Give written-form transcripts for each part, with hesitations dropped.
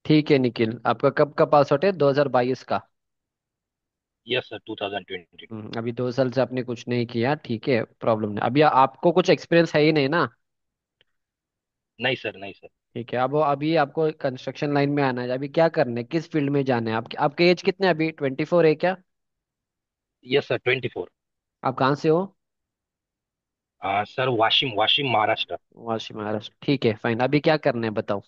ठीक है निखिल, आपका कब का पास आउट है? 2022 का? Yes sir, 2022। अभी 2 साल से आपने कुछ नहीं किया, ठीक है, प्रॉब्लम नहीं। अभी आपको कुछ एक्सपीरियंस है ही नहीं ना? नहीं सर, नहीं सर। ठीक है, अब अभी आपको कंस्ट्रक्शन लाइन में आना है, अभी क्या करना है, किस फील्ड में जाना है? आपके एज कितने हैं अभी? 24 है क्या? Yes sir, 24। आप कहाँ से हो? सर, वाशिम वाशिम महाराष्ट्र। वाशी, महाराष्ट्र, ठीक है, फाइन। अभी क्या करना है बताओ।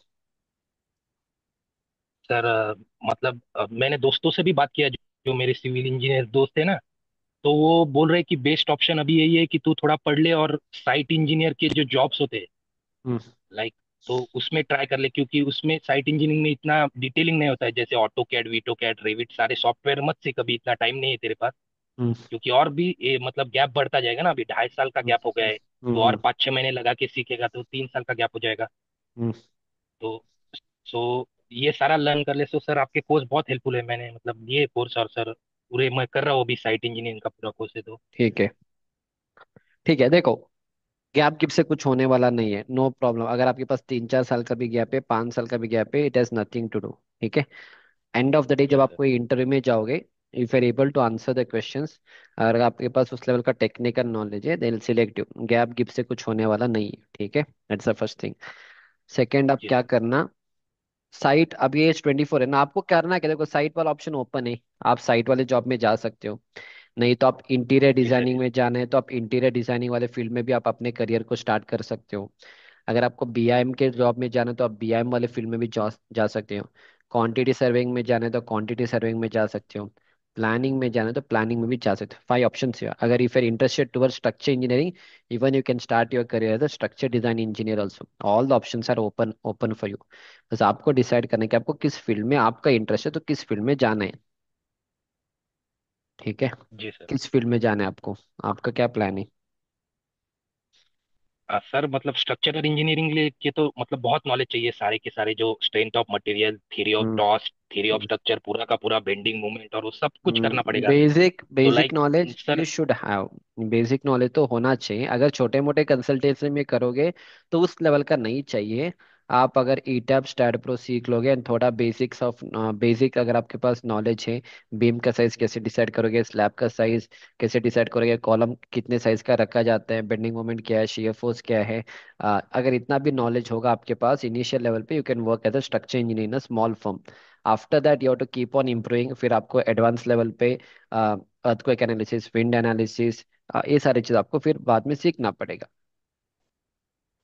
सर मतलब मैंने दोस्तों से भी बात किया, जो मेरे सिविल इंजीनियर दोस्त है ना। तो वो बोल रहे कि बेस्ट ऑप्शन अभी यही है कि तू थोड़ा पढ़ ले और साइट इंजीनियर के जो जॉब्स होते हैं, हम्म। लाइक, तो उसमें ट्राई कर ले, क्योंकि उसमें साइट इंजीनियरिंग में इतना डिटेलिंग नहीं होता है, जैसे ऑटो कैड, वीटो कैड, रेविट, सारे सॉफ्टवेयर मत से, कभी इतना टाइम नहीं है तेरे पास। हम्म। क्योंकि और भी मतलब गैप बढ़ता जाएगा ना, अभी 2.5 साल का हम्म। गैप हो गया है। तो और हम्म। 5-6 महीने लगा के सीखेगा तो 3 साल का गैप हो जाएगा। हम्म। तो सो ये सारा लर्न कर ले, तो सर आपके कोर्स बहुत हेल्पफुल है। मैंने मतलब ये कोर्स, और सर पूरे मैं कर रहा हूँ अभी, साइट इंजीनियरिंग का पूरा कोर्स है तो। ठीक है, ठीक है, देखो, गैप गिप से कुछ होने वाला नहीं है, नो प्रॉब्लम। अगर आपके पास 3-4 साल का भी गैप है, 5 साल का भी गैप है, it has nothing to do. ठीक है। एंड ऑफ द डे जी जब आप सर। कोई इंटरव्यू में जाओगे, if you are able to answer the questions, अगर आपके पास उस लेवल का टेक्निकल नॉलेज है, they will select you. Gap गिप से कुछ होने वाला नहीं है, ठीक है। That's the first thing. Second, आप जी क्या सर। करना, साइट, अभी एज 24 है ना, आपको करना है क्या? देखो, साइट वाला ऑप्शन ओपन है, आप साइट वाले जॉब में जा सकते हो। नहीं तो आप इंटीरियर जी सर। डिजाइनिंग जी में सर। जाना है तो आप इंटीरियर डिजाइनिंग वाले फील्ड में भी आप अपने करियर को स्टार्ट कर सकते हो। अगर आपको बीआईएम के जॉब में जाना है तो आप बीआईएम वाले फील्ड में भी जा सकते हो। क्वांटिटी सर्वेइंग में जाना है तो क्वांटिटी सर्वेइंग में जा सकते हो। प्लानिंग में जाना है तो प्लानिंग में भी जा सकते हो। 5 ऑप्शंस है। अगर if you're interested towards structure engineering, even you can start your career as a structure design engineer also. All the options are open for you. बस आपको डिसाइड करना है कि आपको किस फील्ड में आपका इंटरेस्ट है, तो किस फील्ड में जाना है। ठीक है। जी सर। किस फील्ड में जाना है आपको? आपका क्या प्लान है? सर मतलब स्ट्रक्चरल इंजीनियरिंग के तो मतलब बहुत नॉलेज चाहिए, सारे के सारे जो strength of material, theory of hmm. Toss, theory of structure, पूरा का पूरा बेंडिंग मूवमेंट, और वो सब कुछ करना पड़ेगा। बेसिक तो basic like knowledge you sir. Should have. Basic knowledge तो होना चाहिए। अगर छोटे मोटे कंसल्टेंसी में करोगे तो उस लेवल का नहीं चाहिए। आप अगर ईटैप स्टैड प्रो सीख लोगे एंड थोड़ा बेसिक्स ऑफ बेसिक अगर आपके पास नॉलेज है, बीम का साइज कैसे डिसाइड करोगे, स्लैब का साइज कैसे डिसाइड करोगे, कॉलम कितने साइज का रखा जाता है, बेंडिंग मोमेंट क्या है, शियर फोर्स क्या है, अगर इतना भी नॉलेज होगा आपके पास इनिशियल लेवल पे, you can work as a structure engineer in a small firm. After that you have to keep on improving, फिर आपको एडवांस लेवल पे अर्थक्वेक एनालिसिस, विंड एनालिसिस, ये सारी चीज आपको फिर बाद में सीखना पड़ेगा।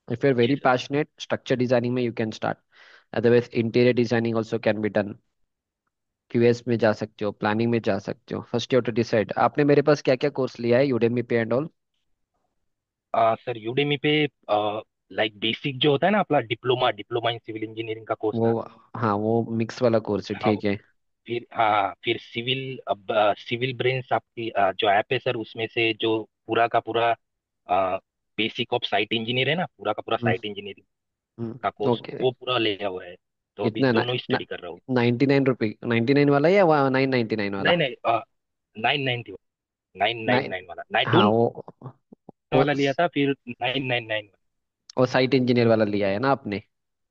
इफ यू आर जी very sir. Passionate, structure designing में you can start. Otherwise interior designing also can be done. QS में जा सकते हो, प्लानिंग में जा सकते हो। First you have to decide आपने मेरे पास क्या क्या कोर्स लिया है, यूडेमी पे एंड ऑल। सर यूडेमी पे लाइक बेसिक जो होता है ना अपना, diploma diploma in civil engineering का कोर्स वो, था। हाँ, वो मिक्स वाला कोर्स है, हाँ। ठीक है। फिर फिर सिविल, अब सिविल ब्रेन्स आपकी जो ऐप है सर, उसमें से जो पूरा का पूरा बेसिक ऑफ साइट इंजीनियर है ना, पूरा का पूरा हम्म। साइट इंजीनियरिंग का कोर्स ओके। वो पूरा लिया हुआ है। तो अभी कितना ना, दोनों ही ना, स्टडी कर रहा हूँ। 99 रुपये, 99 वाला या 999 वाला? नहीं नहीं, 990, 999 वाला, नाइन हाँ, दोनों वो वाला लिया था, फिर 999। वो साइट इंजीनियर वाला लिया है ना आपने?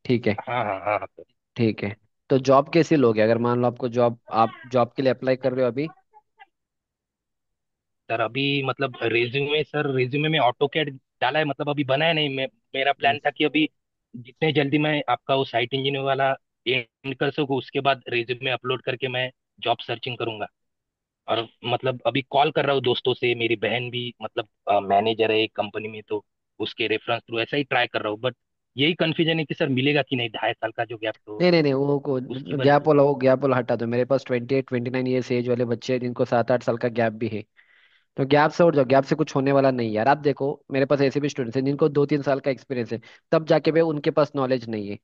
ठीक है। हाँ हाँ हाँ हाँ सर। ठीक है। तो जॉब कैसे लोगे? अगर मान लो आपको जॉब, आप जॉब के लिए अप्लाई कर रहे हो अभी? सर अभी मतलब रेज्यूमे, सर रेज्यूमे में ऑटो कैड डाला है, मतलब अभी बनाया नहीं। मेरा हम्म। प्लान था कि अभी जितने जल्दी मैं आपका वो साइट इंजीनियर वाला एंड कर सकूँ, उसके बाद रेज्यूमे अपलोड करके मैं जॉब सर्चिंग करूंगा। और मतलब अभी कॉल कर रहा हूँ दोस्तों से, मेरी बहन भी मतलब मैनेजर है एक कंपनी में, तो उसके रेफरेंस थ्रू ऐसा ही ट्राई कर रहा हूँ। बट यही कंफ्यूजन है कि सर मिलेगा कि नहीं, 2.5 साल का जो गैप, तो नहीं नहीं नहीं, वो को उसकी वजह से। वो गैप वाला हटा दो। मेरे पास 28-29 ईयर्स एज वाले बच्चे हैं जिनको 7-8 साल का गैप भी है। तो गैप से उठ जाओ, गैप से कुछ होने वाला नहीं यार। आप देखो, मेरे पास ऐसे भी स्टूडेंट्स हैं जिनको 2-3 साल का एक्सपीरियंस है, तब जाके भी उनके पास नॉलेज नहीं है।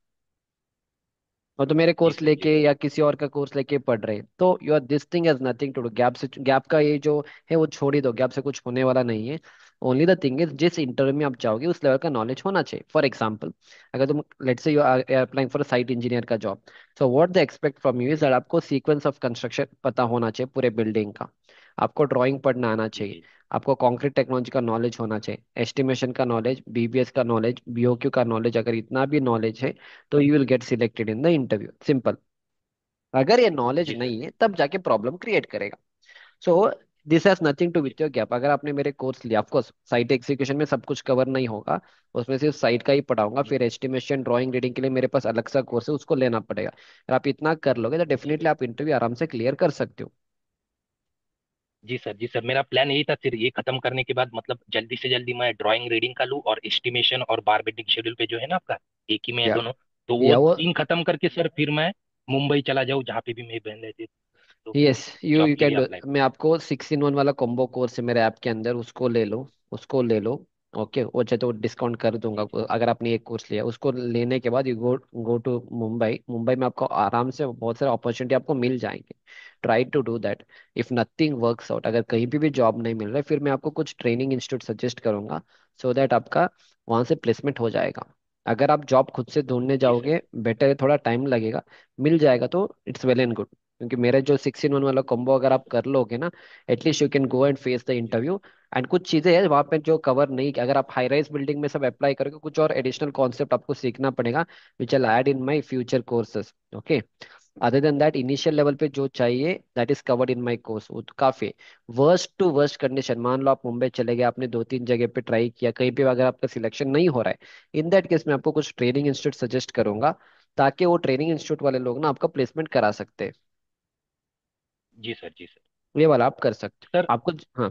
और तो मेरे जी कोर्स सर। जी लेके सर। या किसी और का कोर्स लेके पढ़ रहे हैं, तो your this thing has nothing to do gap से। गैप का ये जो है वो छोड़ ही दो, गैप से कुछ होने वाला नहीं है। ओनली द थिंग इज, जिस इंटरव्यू में आप जाओगे उस लेवल का नॉलेज होना चाहिए। फॉर एग्जाम्पल, अगर तुम, let's say you are applying for site engineer का job, so what they expect from you is that आपको सीक्वेंस ऑफ कंस्ट्रक्शन पता होना चाहिए पूरे बिल्डिंग का। आपको ड्राइंग पढ़ना आना जी चाहिए। जी। आपको कंक्रीट टेक्नोलॉजी का नॉलेज होना चाहिए, एस्टिमेशन का नॉलेज, बीबीएस का नॉलेज, बीओक्यू का नॉलेज। अगर इतना भी नॉलेज है तो you will get selected in the interview, simple. अगर ये नॉलेज जी सर। नहीं है तब जाके प्रॉब्लम क्रिएट करेगा। So this has nothing to जी विथ योर गैप। अगर आपने मेरे कोर्स लिया, ऑफकोर्स साइट एग्जीक्यूशन में सब कुछ कवर नहीं होगा, उसमें सिर्फ साइट का ही पढ़ाऊंगा, जी फिर सर। एस्टिमेशन ड्राइंग रीडिंग के लिए मेरे पास अलग सा कोर्स है, उसको लेना पड़ेगा। अगर आप इतना कर लोगे तो जी डेफिनेटली आप इंटरव्यू आराम से क्लियर कर सकते हो। जी सर। जी सर, मेरा प्लान यही था फिर ये खत्म करने के बाद मतलब जल्दी से जल्दी मैं ड्राइंग रीडिंग का लूँ और एस्टिमेशन और बार बेटिंग शेड्यूल पे जो है ना आपका, एक ही में है या दोनों। तो वो या वो तीन खत्म करके सर फिर मैं मुंबई चला जाऊँ जहाँ पे भी मेरी बहन रहती है, तो फिर यस, यू जॉब यू के लिए कैन डू। अप्लाई मैं करूँ। आपको 6 in 1 वाला कॉम्बो कोर्स है मेरे ऐप के अंदर, उसको ले लो, उसको ले लो। ओके, वो चाहे तो डिस्काउंट कर दूंगा। जी जी। अगर आपने एक कोर्स लिया, उसको लेने के बाद you go go to Mumbai. Mumbai में आपको आराम से बहुत सारे अपॉर्चुनिटी आपको मिल जाएंगे। Try to do that. If nothing works out, अगर कहीं भी जॉब नहीं मिल रहा है, फिर मैं आपको कुछ ट्रेनिंग इंस्टीट्यूट सजेस्ट करूंगा, सो दैट आपका वहां से प्लेसमेंट हो जाएगा। अगर आप जॉब खुद से ढूंढने जी सर। जाओगे, बेटर है, थोड़ा टाइम लगेगा। मिल जाएगा तो इट्स वेल एंड गुड, क्योंकि मेरे जो 6 in 1 वाला कॉम्बो अगर जी आप सर। कर लोगे ना, at least you can go and face the जी इंटरव्यू। एंड कुछ चीजें हैं वहां पे जो कवर नहीं, अगर आप हाई राइज बिल्डिंग में सब अप्लाई करोगे, कुछ और एडिशनल कॉन्सेप्ट आपको सीखना पड़ेगा, which I add in my future courses. Okay, other than that initial level पे जो चाहिए that is covered in my course, वो तो काफी। वर्स्ट टू वर्स्ट कंडीशन, मान लो आप मुंबई चले गए, आपने 2-3 जगह पे ट्राई किया, कहीं पे अगर आपका सिलेक्शन नहीं हो रहा है, इन दैट केस मैं आपको कुछ ट्रेनिंग जी सर। इंस्टीट्यूट सजेस्ट करूंगा, ताकि वो ट्रेनिंग इंस्टीट्यूट वाले लोग ना आपका प्लेसमेंट करा सकते हैं। जी सर। जी सर। ये वाला आप कर सकते सर हो आपको। हाँ।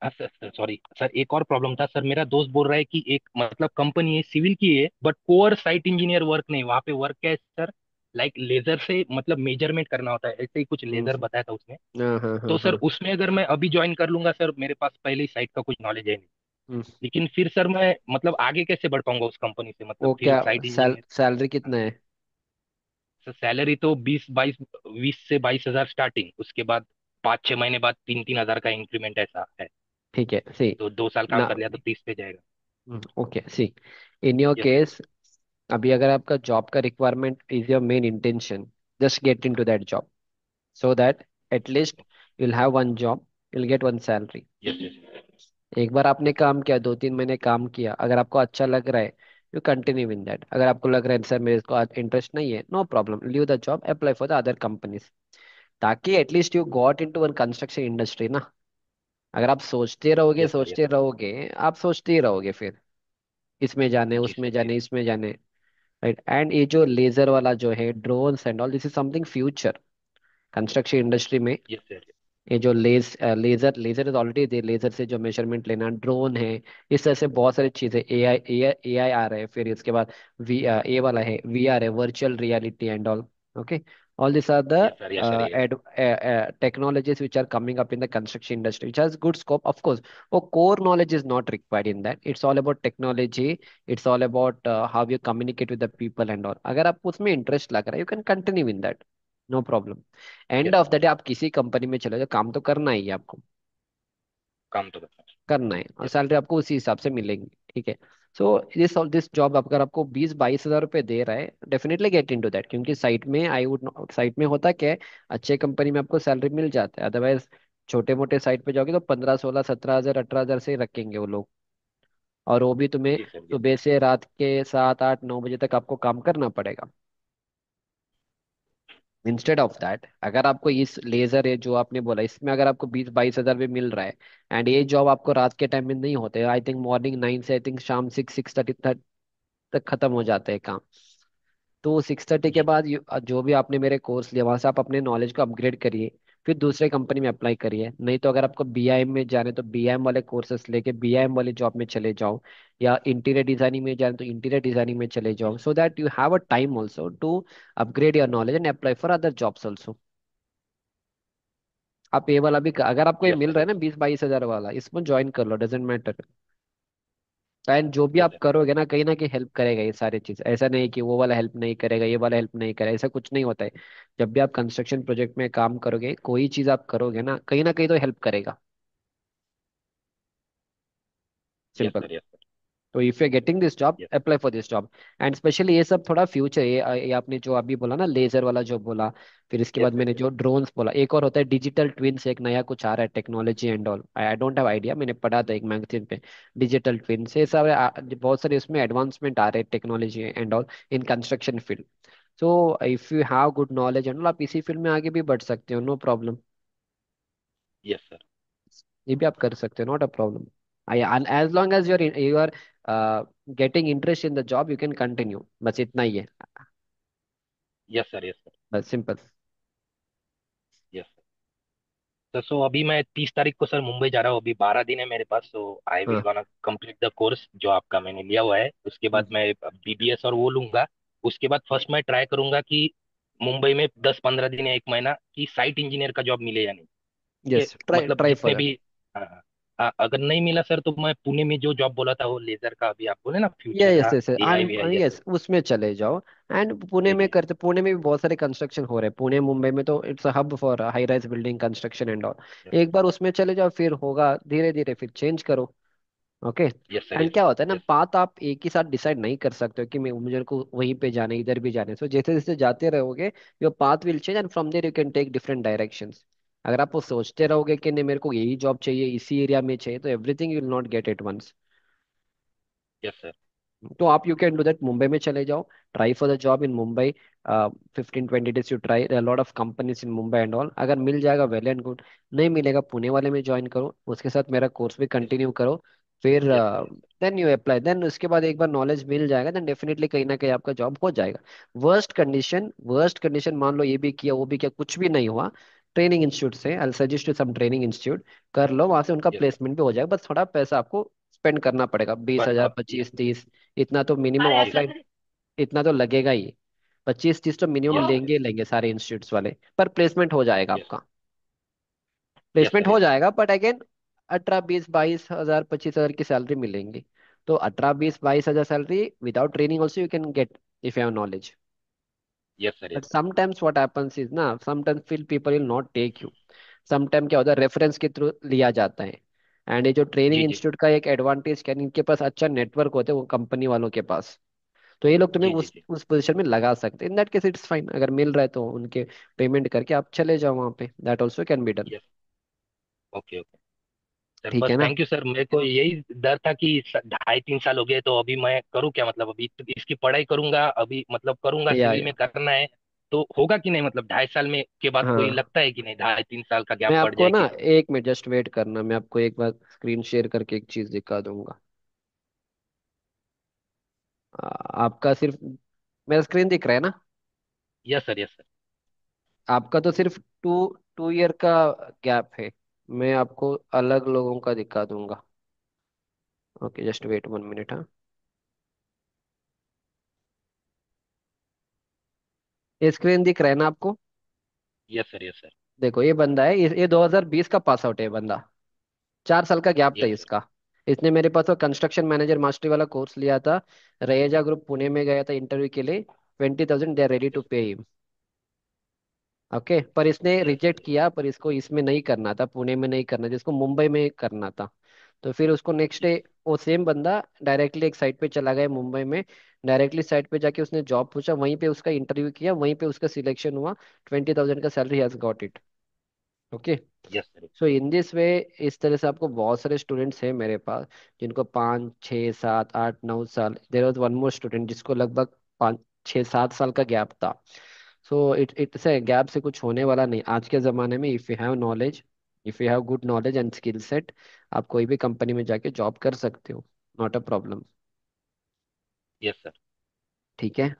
अ, सर सर सॉरी सर, एक और प्रॉब्लम था सर। मेरा दोस्त बोल रहा है कि एक मतलब कंपनी है सिविल की है, but core site engineer work नहीं, वहाँ पे वर्क क्या है सर, लाइक लेजर से मतलब मेजरमेंट करना होता है, ऐसे ही कुछ हम्म, लेजर बताया था उसने। हाँ हाँ हाँ तो सर हाँ। उसमें अगर मैं अभी ज्वाइन कर लूंगा सर, मेरे पास पहले ही साइट का कुछ नॉलेज है नहीं, हम्म, लेकिन फिर सर मैं मतलब आगे कैसे बढ़ पाऊंगा उस कंपनी से, मतलब वो फिर क्या साइट इंजीनियर। सैलरी कितना है? सर सैलरी तो 20 से 22 हजार स्टार्टिंग, उसके बाद 5-6 महीने बाद 3-3 हजार का इंक्रीमेंट ऐसा है। ठीक है, सी तो 2 साल काम ना। कर लिया तो 30 पे जाएगा। Okay, see, in your yes sir. Case, अभी अगर आपका जॉब का requirement is your main intention, just get into that job, so that at least you'll have one job, you'll get one salary। Yes yes. एक बार आपने काम किया, 2-3 महीने काम किया, अगर आपको अच्छा लग रहा है, यू कंटिन्यू इन दैट। अगर आपको लग रहा है सर मेरे को इंटरेस्ट नहीं है, no problem, leave the job, apply for the other companies, ताकि at least you got into one construction industry ना। अगर आप सोचते रहोगे यस सर। यस सोचते रहोगे, आप सोचते ही रहोगे फिर, इसमें जाने जी उसमें सर। जी जाने इसमें जाने। राइट, एंड ये जो लेजर वाला जो है, drones and all, this is something future construction industry में। Yes sir. ये जो laser laser is already there, laser से जो मेजरमेंट लेना, ड्रोन है, इस तरह से बहुत सारी चीजें, ए आई आ रहे हैं, फिर इसके बाद ए वाला है, VR है, virtual reality and all. Okay, all this are the yes sir. Yes sir. Yes technologies which are coming up in the construction industry, which has good scope, of course. Oh, core knowledge is not required in that. It's all about technology. It's all about how you communicate with the people and all. अगर आप उसमें interest लग रहा है, you can continue in that, no problem। And yes of sir. The day आप किसी company में चले जाओ, काम तो करना ही है आपको, काम तो करना करना है, और है। यस सैलरी आपको उसी हिसाब से मिलेगी। ठीक है। सो दिस जॉब अगर आपको 20-22 हज़ार रुपये दे रहा है, definitely get into that, क्योंकि साइट में आई वुड, साइट में होता क्या है, अच्छे कंपनी में आपको सैलरी मिल जाता है, अदरवाइज छोटे मोटे साइट पे जाओगे तो 15-16-17 हज़ार 18 हज़ार से ही रखेंगे वो लोग। और वो भी तुम्हें जी सर। जी सुबह से रात के 7-8-9 बजे तक आपको काम करना पड़ेगा। इंस्टेड ऑफ दैट, अगर आपको इस लेजर है जो आपने बोला, इसमें अगर आपको 20-22 हज़ार भी मिल रहा है, एंड ये जॉब आपको रात के टाइम में नहीं होते, आई थिंक मॉर्निंग 9 से आई थिंक शाम 6-6:30 तक खत्म हो जाते हैं काम। तो 6:30 के जी बाद जो भी आपने मेरे कोर्स लिया, वहां से आप अपने नॉलेज को अपग्रेड करिए, फिर दूसरे कंपनी में अप्लाई करिए। नहीं तो अगर आपको BIM में जाने, तो BIM वाले कोर्सेस लेके BIM वाली जॉब में चले जाओ, या इंटीरियर डिजाइनिंग में जाने तो इंटीरियर डिजाइनिंग में चले जाओ, so that you have a time also to upgrade your knowledge and apply for other jobs also. आप ये वाला भी अगर आपको ये यस मिल सर। रहा है ना यस 20-22 हज़ार वाला, इसमें ज्वाइन कर लो, डजेंट मैटर। एंड जो भी यस आप सर। करोगे ना कहीं हेल्प करेगा ये सारी चीज, ऐसा नहीं कि वो वाला हेल्प नहीं करेगा, ये वाला हेल्प नहीं करेगा, ऐसा कुछ नहीं होता है। जब भी आप कंस्ट्रक्शन प्रोजेक्ट में काम करोगे, कोई चीज आप करोगे ना कहीं तो हेल्प करेगा। Yes simple. Sir. Yes sir. तो if you getting this job, yes apply for this job. And specially ये सब थोड़ा फ्यूचर, ये आपने जो अभी बोला ना, लेजर वाला जो बोला, फिर इसके बाद सर। मैंने जो ड्रोन्स बोला, एक और होता है डिजिटल ट्विंस, एक नया कुछ आ रहा है technology and all, I don't have idea, मैंने पढ़ा था एक मैगजीन पे। डिजिटल ट्विंस, ये सब बहुत सारे उसमें एडवांसमेंट आ रहे हैं technology and all in construction field. So if you have good knowledge and आप इसी फील्ड में आगे भी बढ़ सकते हो, नो प्रॉब्लम। Yes sir. ये भी आप कर सकते हो, not a problem. I as long as you are getting interest in the job you can continue, बस इतना ही है। Yes sir. Yes sir. बस सिंपल। Yes sir. सो अभी मैं 30 तारीख को सर मुंबई जा रहा हूँ, अभी 12 दिन है मेरे पास। सो आई विल हाँ। गोना कंप्लीट द कोर्स जो आपका मैंने लिया हुआ है। उसके बाद मैं बीबीएस और वो लूंगा। उसके बाद फर्स्ट मैं ट्राई करूंगा कि मुंबई में 10-15 दिन या 1 महीना की साइट इंजीनियर का जॉब मिले या नहीं। ठीक है। यस, ट्राई मतलब ट्राई फॉर जितने दैट। भी, हाँ हाँ। अगर नहीं मिला सर तो मैं पुणे में जो जॉब बोला था वो लेजर का, अभी आप बोले ना फ्यूचर यस का, यस एआई वीआई यस, जैसे। उसमें चले जाओ। एंड पुणे जी में जी करते, पुणे में भी बहुत सारे कंस्ट्रक्शन हो रहे हैं, पुणे मुंबई में तो it's a hub for high rise building construction and all. Yes एक बार उसमें चले जाओ, फिर होगा धीरे धीरे, फिर चेंज करो। Okay. Yes sir. And yes क्या होता है ना, यस पाथ आप एक ही साथ डिसाइड नहीं कर सकते हो कि मैं मुझे को वहीं पे जाना है, इधर भी जाना है। सो जैसे जैसे जाते रहोगे your path will change and from there you can take different directions. अगर आप वो सोचते यस रहोगे कि नहीं मेरे को यही जॉब चाहिए, इसी एरिया में चाहिए, तो everything you will not get it once. Yes sir. तो आप you can do that, Mumbai में चले जाओ, try for the job in Mumbai. 15-20 days you try lot of companies in Mumbai and all, अगर मिल जाएगा वेल एंड गुड, नहीं मिलेगा पुणे वाले में ज्वाइन करो, उसके साथ मेरा कोर्स भी यस कंटिन्यू करो। फिर yes sir. Then you apply, then उसके बाद एक बार नॉलेज मिल जाएगा, देन डेफिनेटली कहीं ना कहीं आपका जॉब हो जाएगा। वर्स्ट कंडीशन मान लो ये भी किया वो भी किया, कुछ भी नहीं हुआ, ट्रेनिंग इंस्टीट्यूट से I suggest to some training institute, कर लो वहां से, उनका यस सर। प्लेसमेंट भी हो जाएगा, बस थोड़ा पैसा आपको स्पेंड करना पड़ेगा, बीस बट हजार अब ये, 25-30, इतना तो मिनिमम जी ऑफलाइन, जी इतना तो लगेगा ही। 25-30 तो मिनिमम यस सर। लेंगे ही लेंगे सारे इंस्टीट्यूट्स वाले, पर प्लेसमेंट हो जाएगा यस आपका। Yes placement sir. हो यस जाएगा बट अगेन 18-20-22 हजार 25 हजार की सैलरी मिलेंगी। तो 18-20-22 हजार salary without training also you can get if you have knowledge. Yes sir. But yes sir. Sometimes what happens is ना, sometimes feel people will not take you. Sometime क्या होता है, रेफरेंस के थ्रू लिया जाता है। एंड ये जो ट्रेनिंग जी जी इंस्टीट्यूट का एक एडवांटेज क्या है, इनके पास अच्छा नेटवर्क होते हैं वो कंपनी वालों के पास, तो ये लोग तुम्हें जी जी उस जी। उस पोजीशन में लगा सकते हैं। In that case it's fine, अगर मिल रहा है तो उनके पेमेंट करके आप चले जाओ वहां पे, that also can be done. Yes. Okay okay sir, ठीक बस है ना। Thank you sir. मेरे को यही डर था कि 2.5-3 साल हो गए तो अभी मैं करूँ क्या, मतलब अभी इसकी पढ़ाई करूंगा, अभी मतलब करूंगा, सिविल या में करना है तो होगा कि नहीं, मतलब 2.5 साल में के बाद कोई हाँ, लगता है कि नहीं 2.5-3 साल का मैं गैप पड़ आपको जाए ना, कि नहीं। एक मिनट जस्ट वेट करना, मैं आपको एक बार स्क्रीन शेयर करके एक चीज दिखा दूंगा। आपका सिर्फ मेरा स्क्रीन दिख रहा है ना। Yes sir. Yes sir. आपका तो सिर्फ 2 2 ईयर का गैप है, मैं आपको अलग लोगों का दिखा दूंगा। Okay just wait 1 minute. हाँ, ये स्क्रीन दिख रहा है ना आपको। Yes sir. Yes sir. देखो ये बंदा है, ये 2020 का पास आउट है बंदा, 4 साल का गैप था यस सर। इसका। इसने मेरे पास वो कंस्ट्रक्शन मैनेजर मास्टरी वाला कोर्स लिया था, रयेजा ग्रुप पुणे में गया था इंटरव्यू के लिए, 20,000 they are ready to yes pay. Okay, पर इसने यस रिजेक्ट सर। किया, पर इसको इसमें नहीं करना था, पुणे में नहीं करना था, इसको मुंबई में करना था। तो फिर उसको नेक्स्ट डे वो सेम बंदा डायरेक्टली एक साइट पे चला गया मुंबई में, डायरेक्टली साइट पे जाके उसने जॉब पूछा, वहीं पे उसका इंटरव्यू किया, वहीं पे उसका सिलेक्शन हुआ, 20,000 का salary has got it. Okay. Yes sir. So in this way, इस तरह से आपको बहुत सारे स्टूडेंट्स हैं मेरे पास जिनको 5 6 7 8 9 साल, there was one more student जिसको लगभग 5 6 7 साल का गैप था। सो इट से गैप से कुछ होने वाला नहीं आज के ज़माने में, if you have knowledge, if you have good knowledge and skill set, आप कोई भी कंपनी में जाके जॉब कर सकते हो, not a problem. Yes sir. ठीक है।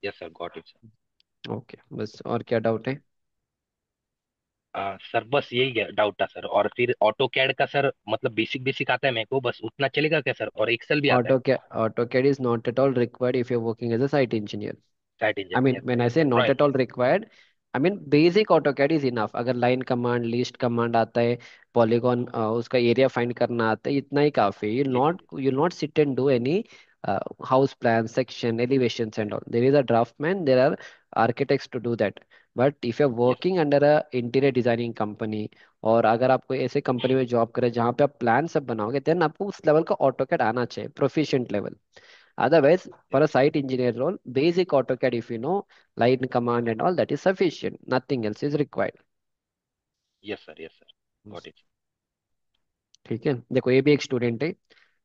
Yes sir, got it sir. Okay, बस और क्या डाउट है। सर बस यही डाउट था सर। और फिर ऑटो कैड का सर, मतलब बेसिक बेसिक आता है मेरे को, बस उतना चलेगा क्या सर, और एक्सेल भी आता है। AutoCAD is not at all required if you're working as a site engineer. Site I engineer, mean, yes when sir. I yes say sir, not at drawing. all required, I mean basic AutoCAD is enough। अगर line command, list command आता है, polygon उसका area find करना आता है, इतना ही काफी है। जी जी जी। You'll not sit and do any house plan, section, elevations and all. There is a draftsman, there are architects to do that. But if you're yes working under a interior designing company, और अगर आपको ऐसे company में job करे जहाँ पे आप plan सब बनाओगे, देन आपको उस लेवल का ऑटोकैड आना चाहिए, proficient level. Otherwise, for a yes site engineer role, basic AutoCAD, if you know, line command and all, that is sufficient. Nothing else is required. Yes sir. Yes sir, got it. ठीक है, देखो ये भी एक student है,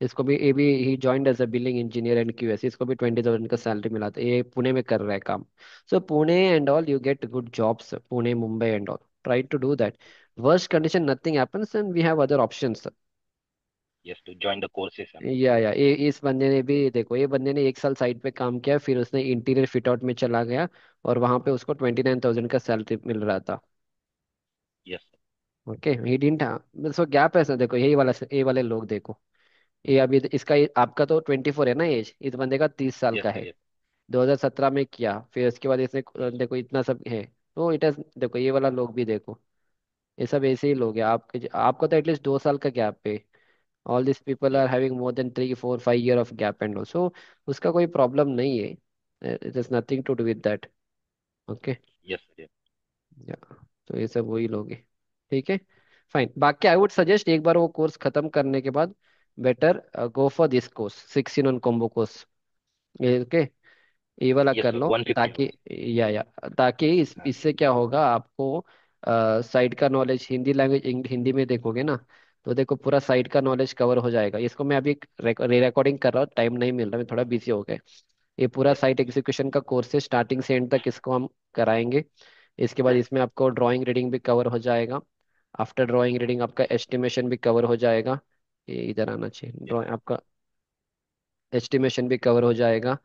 इसको भी, ये भी ही joined as a billing engineer and QS, इसको भी 20,000 का सैलरी मिला था, ये पुणे में कर रहा है काम। So Pune and all you get good jobs, Pune Mumbai and all, try to do that. Worst condition nothing happens and we have other options. Yes, to join the courses and all. या ये इस बंदे ने भी देखो, ये बंदे ने 1 साल साइट पे काम किया, फिर उसने इंटीरियर फिट आउट में चला गया, और वहां पे उसको 29,000 का सैलरी मिल रहा था। Yes sir. Okay, he didn't, so gap है सर, देखो यही वाला, ये वाले लोग देखो, ये अभी इसका आपका तो 24 है ना एज, इस बंदे का 30 साल यस का सर। है। यस। 2017 में किया, फिर उसके बाद इसने यस। देखो इतना सब है। तो इट इज, देखो ये वाला लोग भी देखो, ये सब ऐसे ही लोग हैं आपके, आपको तो एटलीस्ट 2 साल का गैप है। All this people are yes. Having more than 3 4 5 year of gap and also, उसका कोई प्रॉब्लम नहीं है, it is nothing to do with that. Okay. Yes sir. Yeah, तो ये सब वही लोग हैं। ठीक है, फाइन। बाकी आई वुड सजेस्ट एक बार वो कोर्स खत्म करने के बाद better go for this course, 16 on combo course. Okay, ये वाला यस कर सर, लो 150 ताकि, आवर्स। या ताकि इससे क्या होगा आपको, साइट का नॉलेज, हिंदी लैंग्वेज, हिंदी में देखोगे ना, तो देखो पूरा साइट का नॉलेज कवर हो जाएगा। इसको मैं अभी री रिकॉर्डिंग कर रहा हूँ, टाइम नहीं मिल रहा, मैं थोड़ा बिजी हो गया। ये पूरा यस सर। साइट एग्जीक्यूशन का कोर्स है, स्टार्टिंग से एंड तक इसको हम कराएंगे। इसके बाद इसमें आपको ड्राइंग रीडिंग भी कवर हो जाएगा। आफ्टर ड्राइंग रीडिंग आपका एस्टिमेशन भी कवर हो जाएगा। ये इधर आना चाहिए, यस ड्राइंग आपका एस्टिमेशन भी कवर हो जाएगा।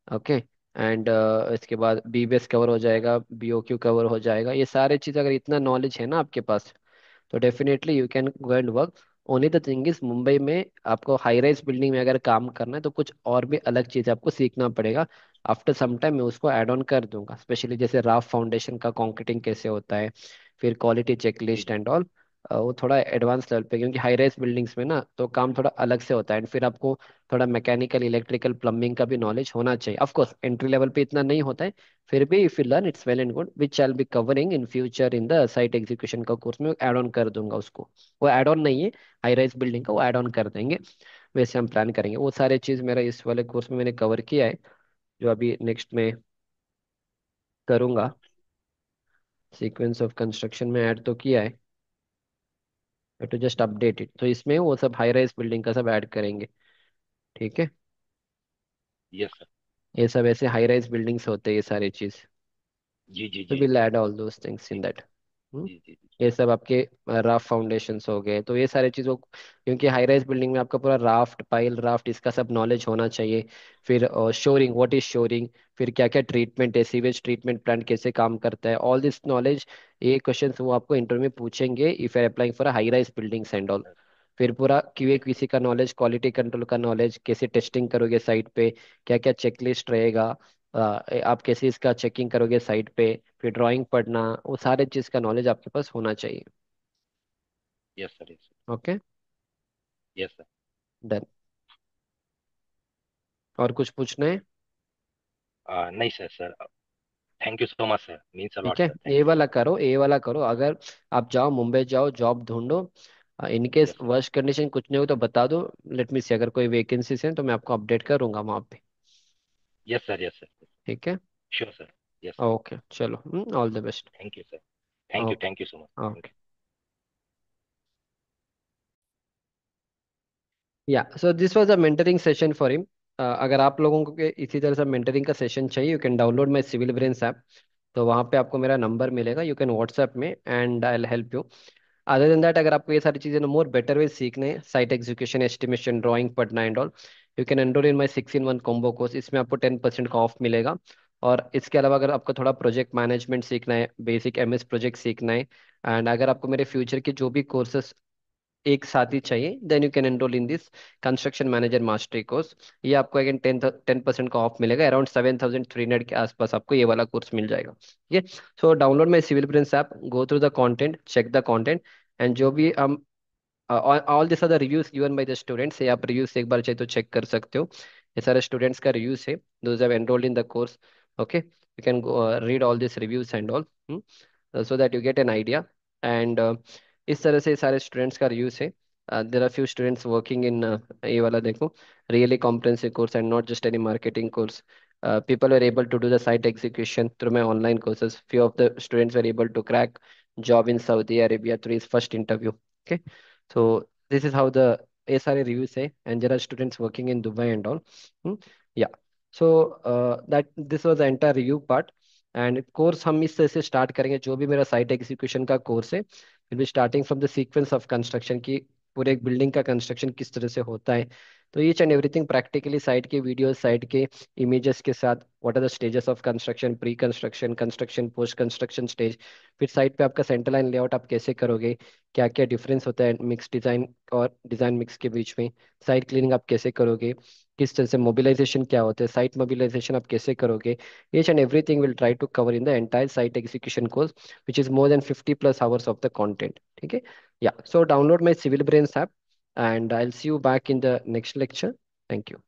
ओके, एंड इसके बाद बीबीएस कवर हो जाएगा, बीओक्यू कवर हो जाएगा। ये सारे चीज़ अगर इतना नॉलेज है ना आपके पास, तो definitely you can go and work. Only the thing is, Mumbai में आपको हाई राइज बिल्डिंग में अगर काम करना है तो कुछ और भी अलग चीज़ आपको सीखना पड़ेगा। आफ्टर सम टाइम मैं उसको ऐड ऑन कर दूंगा, स्पेशली जैसे राफ फाउंडेशन का कंक्रीटिंग कैसे होता है, फिर क्वालिटी जी चेकलिस्ट जी। And all. वो थोड़ा एडवांस लेवल पे, क्योंकि हाई राइज बिल्डिंग्स में ना तो काम थोड़ा अलग से होता है, एंड फिर आपको थोड़ा मैकेनिकल इलेक्ट्रिकल प्लम्बिंग का भी नॉलेज होना चाहिए। ऑफ कोर्स एंट्री लेवल पे इतना नहीं होता है, फिर भी if you learn it's well and good, which I be covering in future in the site execution का कोर्स में ऐड ऑन कर दूंगा उसको। वो ऐड ऑन नहीं है, हाई राइज बिल्डिंग का वो ऐड ऑन कर देंगे। वैसे हम प्लान करेंगे, वो सारे चीज़ मेरा इस वाले कोर्स में मैंने कवर किया है, जो अभी नेक्स्ट में करूंगा। सीक्वेंस ऑफ कंस्ट्रक्शन में ऐड तो किया है, टू जस्ट अपडेट इट, तो इसमें वो सब हाई राइज बिल्डिंग का सब ऐड करेंगे। ठीक है, यस सर। ये सब ऐसे हाई राइज बिल्डिंग्स होते हैं ये सारी चीज़। जी जी तो जी। Will add all those things in जी दैट। जी जी। जी ये सब आपके राफ्ट फाउंडेशंस हो गए, तो ये सारे चीज़ों, क्योंकि हाई राइज बिल्डिंग में आपका पूरा राफ्ट, पाइल राफ्ट, इसका सब नॉलेज होना चाहिए। फिर शोरिंग, व्हाट इज शोरिंग, फिर क्या क्या ट्रीटमेंट है, सीवेज ट्रीटमेंट प्लांट कैसे काम करता है, ऑल दिस नॉलेज, ये क्वेश्चंस वो आपको इंटरव्यू में पूछेंगे if you are applying for high rise buildings and all. Sir. फिर पूरा क्यूए यस सर। क्यूसी का नॉलेज, क्वालिटी कंट्रोल का नॉलेज, कैसे टेस्टिंग करोगे साइट पे, क्या क्या चेकलिस्ट रहेगा, आप कैसे इसका चेकिंग करोगे साइट पे, फिर ड्राइंग पढ़ना, वो सारे चीज़ का नॉलेज आपके पास होना चाहिए। Yes sir. Yes. Okay, yes sir. Done. और कुछ पूछना है? नहीं sir sir. Thank you so much sir, means ठीक अलॉट है, सर, ये थैंक यू। वाला करो, ये वाला करो। अगर आप जाओ मुंबई जाओ, जॉब ढूंढो, in case yes sir. Worst condition कुछ नहीं हो तो बता दो। लेट मी सी, अगर कोई वैकेंसीज है तो मैं आपको अपडेट करूंगा वहाँ पे। Yes sir. Yes sir. ठीक है, sure sir. Yes sir. Okay, चलो, all the best. Thank you sir. Thank you, okay, thank you so much. Okay. Yeah, so this was a mentoring session for him. अगर आप लोगों को के इसी तरह से मेंटरिंग का सेशन चाहिए, you can download my civil brains app. तो वहाँ पे आपको मेरा नंबर मिलेगा, यू कैन व्हाट्सएप में and I will help you. Other than that, अगर आपको ये सारी चीज़ें मोर बेटर वे सीखने हैं, साइट एग्जीक्यूशन, एस्टिमेशन, ड्राइंग पढ़ना and all, you can enrol in my 6 in 1 combo course. इसमें आपको 10% का ऑफ मिलेगा। और इसके अलावा अगर आपको थोड़ा प्रोजेक्ट मैनेजमेंट सीखना है, बेसिक एमएस प्रोजेक्ट सीखना है, एंड अगर आपको मेरे फ्यूचर के जो भी कोर्सेस एक साथ ही चाहिए, then you can enrol in this construction manager mastery course. ये आपको अगेन 10% का ऑफ मिलेगा, अराउंड 7,300 के आसपास आपको ये वाला कोर्स मिल जाएगा। ठीक है, so download my civil prince app, go through the content, check the content, and जो भी हम all this are the reviews given by the students, ये आप रिव्यूज एक बार चाहिए तो चेक कर सकते हो। ये सारे स्टूडेंट्स का रिव्यूज है, those have enrolled in the course. Okay, you can read all this reviews and all, so that you get an idea, and इस तरह से सारे स्टूडेंट्स का यूज है। There are few students working in, ये वाला देखो, really comprehensive course and not just any marketing course. People were able to do the site execution through my online courses. Few of the students were able to crack job in Saudi Arabia through his first interview. Okay, so this is how the ये सारे reviews है, and there are students working in Dubai and all. Yeah. So that this was the entire review part. And course हम इस तरह से start करेंगे, जो भी मेरा साइट एग्जीक्यूशन का कोर्स है, will be starting from the sequence of construction की, पूरे एक बिल्डिंग का कंस्ट्रक्शन किस तरह से होता है. तो each and everything practically site के वीडियोस, साइट के इमेजेस के साथ, what are the stages of construction, pre construction, construction, post construction stage, फिर साइट पे आपका सेंटर लाइन लेआउट आप कैसे करोगे, क्या क्या डिफरेंस होता है मिक्स डिजाइन और डिजाइन मिक्स के बीच में, साइट क्लीनिंग आप कैसे करोगे, किस तरह से मोबिलाइजेशन क्या होता है, साइट मोबिलाइजेशन आप कैसे करोगे. Each and everything will try to cover in the entire site execution course, which is more than 50+ hours of the content. ठीक है. Yeah, so download my Civil Brains app, and I'll see you back in the next lecture. Thank you.